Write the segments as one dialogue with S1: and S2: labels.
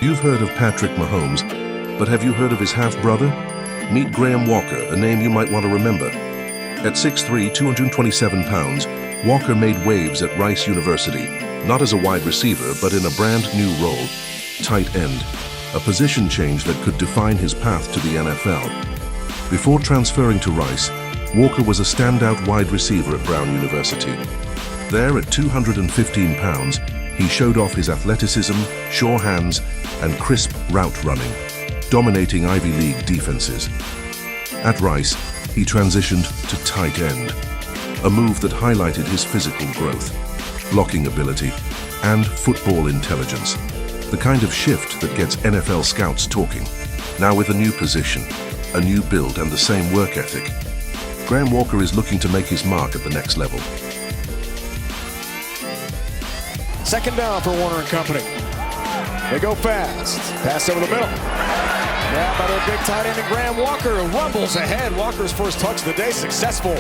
S1: You've heard of Patrick Mahomes, but have you heard of his half-brother? Meet Graham Walker, a name you might want to remember. At 6'3", 227 pounds, Walker made waves at Rice University, not as a wide receiver, but in a brand new role, tight end, a position change that could define his path to the NFL. Before transferring to Rice, Walker was a standout wide receiver at Brown University. There, at 215 pounds, he showed off his athleticism, sure hands, and crisp route running, dominating Ivy League defenses. At Rice, he transitioned to tight end, a move that highlighted his physical growth, blocking ability, and football intelligence, the kind of shift that gets NFL scouts talking. Now with a new position, a new build, and the same work ethic, Graham Walker is looking to make his mark at the next level.
S2: Second down for Warner and company. They go fast. Pass over the middle. Now by their big tight end, Graham Walker rumbles ahead. Walker's first touch of the day, successful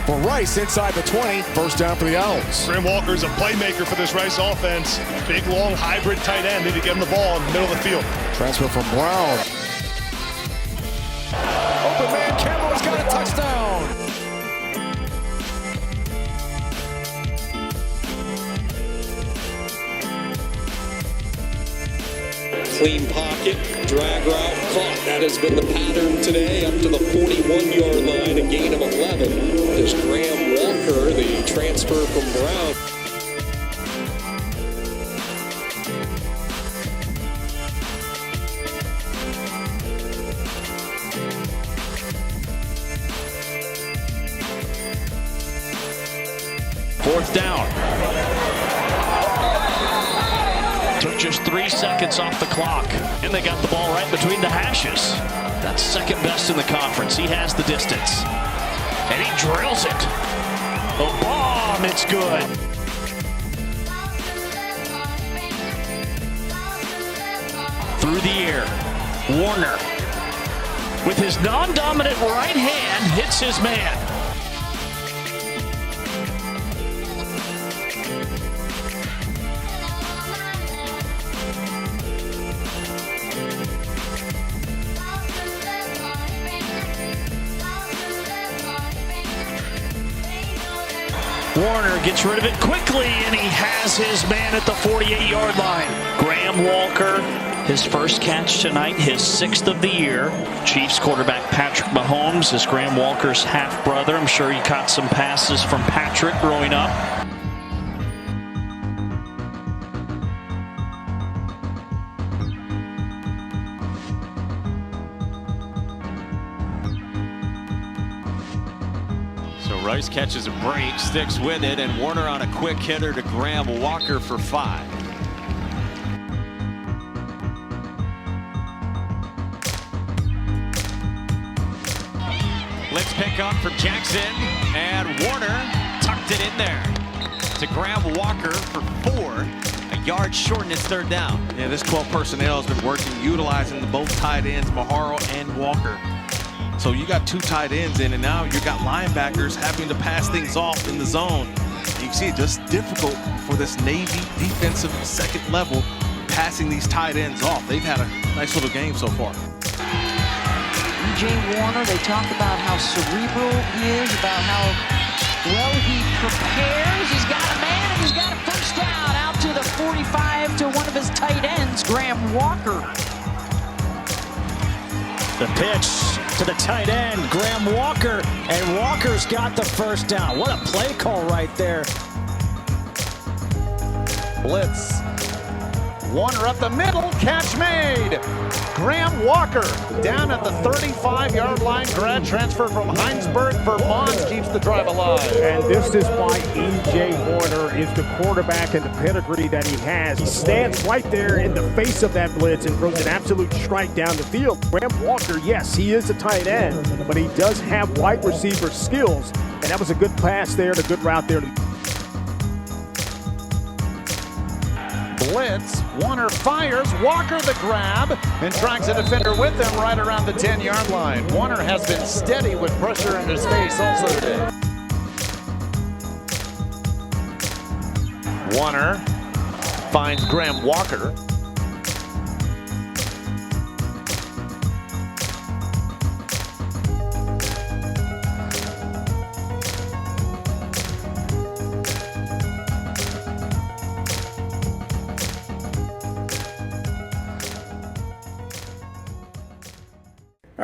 S2: for Rice inside the 20. First down for the Owls.
S3: Graham Walker is a playmaker for this Rice offense. Big, long, hybrid tight end. Need to get him the ball in the middle of the field.
S2: Transfer from Brown. Open man, Campbell's got a touchdown.
S4: Clean pocket, drag route, caught. That has been the pattern today, up to the 41-yard line, a gain of 11. Is Graham Walker, the transfer from Brown.
S5: Fourth down. Took just 3 seconds off the clock, and they got the ball right between the hashes. That's second best in the conference. He has the distance, and he drills it. A bomb, it's good. Through the air, Warner, with his non-dominant right hand, hits his man. Warner gets rid of it quickly, and he has his man at the 48-yard line. Graham Walker, his first catch tonight, his 6th of the year. Chiefs quarterback Patrick Mahomes is Graham Walker's half-brother. I'm sure he caught some passes from Patrick growing up.
S6: So Rice catches a break, sticks with it, and Warner on a quick hitter to Graham Walker for 5. Let's pick up for Jackson, and Warner tucked it in there to Graham Walker for 4. A yard short, and it's third down.
S7: Yeah, this 12 personnel has been working, utilizing both tight ends, Maharo and Walker. So you got 2 tight ends in, and now you got linebackers having to pass things off in the zone. You can see it just difficult for this Navy defensive second level passing these tight ends off. They've had a nice little game so far.
S8: E.J. Warner, they talk about how cerebral he is, about how well he prepares. He's got a man, and he's got a first down out to the 45 to one of his tight ends, Graham Walker.
S9: The pitch to the tight end, Graham Walker, and Walker's got the first down. What a play call right there.
S10: Blitz. Warner up the middle, catch made. Graham Walker down at the 35-yard line. Grad transfer from Heinsberg, Vermont, keeps the drive alive.
S11: And this is why E.J. Warner is the quarterback and the pedigree that he has. He stands right there in the face of that blitz and throws an absolute strike down the field. Graham Walker, yes, he is a tight end, but he does have wide receiver skills. And that was a good pass there and a good route there.
S10: Blitz, Warner fires, Walker the grab, and drags a defender with him right around the 10-yard line. Warner has been steady with pressure in his face also today. Warner finds Graham Walker.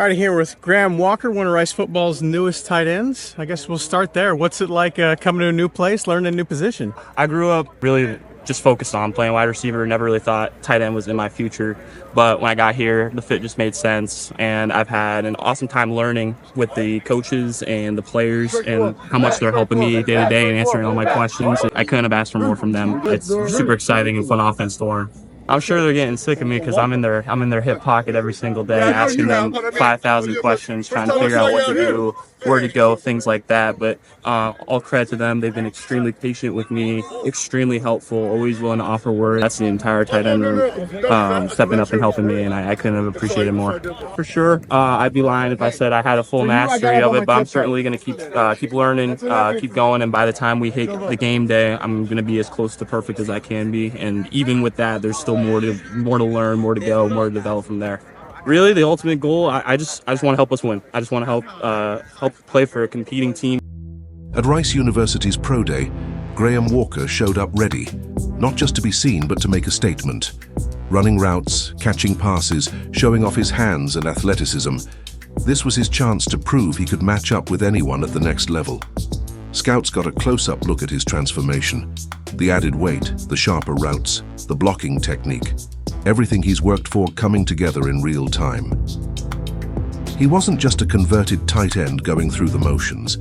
S12: All right, here with Graham Walker, one of Rice football's newest tight ends. I guess we'll start there. What's it like coming to a new place, learning a new position?
S13: I grew up really just focused on playing wide receiver. Never really thought tight end was in my future. But when I got here, the fit just made sense. And I've had an awesome time learning with the coaches and the players and how much they're helping me day to day and answering all my questions. I couldn't have asked for more from them. It's super exciting and fun offense to learn. I'm sure they're getting sick of me because I'm in their hip pocket every single day, asking them 5,000 questions, trying to figure out what to do, where to go, things like that. But all credit to them. They've been extremely patient with me, extremely helpful, always willing to offer words. That's the entire tight end room stepping up and helping me, and I couldn't have appreciated more. For sure, I'd be lying if I said I had a full mastery of it, but I'm certainly going to keep learning, keep going, and by the time we hit the game day, I'm going to be as close to perfect as I can be. And even with that, there's still more to learn, more to go, more to develop from there. Really, the ultimate goal, I just want to help us win. I just want to help play for a competing team.
S1: At Rice University's Pro Day, Graham Walker showed up ready, not just to be seen but to make a statement. Running routes, catching passes, showing off his hands and athleticism. This was his chance to prove he could match up with anyone at the next level. Scouts got a close-up look at his transformation. The added weight, the sharper routes, the blocking technique. Everything he's worked for coming together in real time. He wasn't just a converted tight end going through the motions.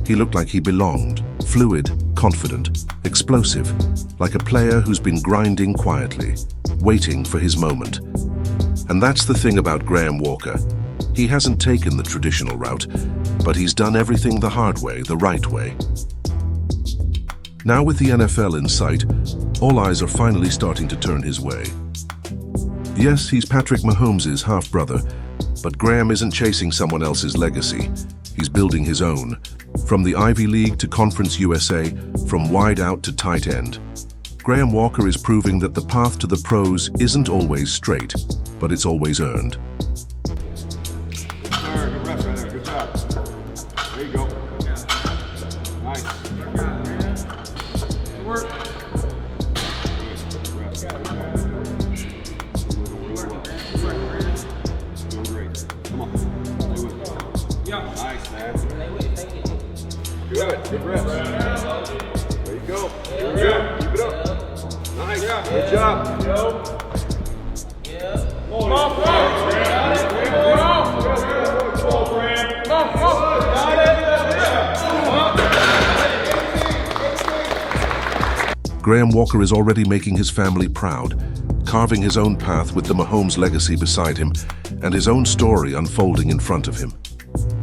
S1: He looked like he belonged, fluid, confident, explosive, like a player who's been grinding quietly, waiting for his moment. And that's the thing about Graham Walker. He hasn't taken the traditional route, but he's done everything the hard way, the right way. Now with the NFL in sight, all eyes are finally starting to turn his way. Yes, he's Patrick Mahomes' half-brother, but Graham isn't chasing someone else's legacy. He's building his own. From the Ivy League to Conference USA, from wide out to tight end. Graham Walker is proving that the path to the pros isn't always straight, but it's always earned.
S14: Good reps right there. Good job. There you go. Nice. Good work. Doing great. Come on. Do it. Yeah. Nice, man. Good. Good reps. There you go. Good. Keep it up. Nice. Good job. Come on.
S1: Graham Walker is already making his family proud, carving his own path with the Mahomes legacy beside him and his own story unfolding in front of him.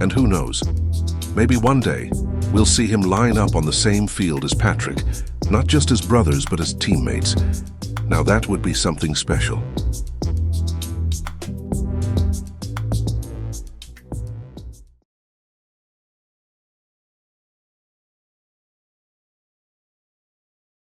S1: And who knows, maybe one day we'll see him line up on the same field as Patrick, not just as brothers but as teammates. Now that would be something special.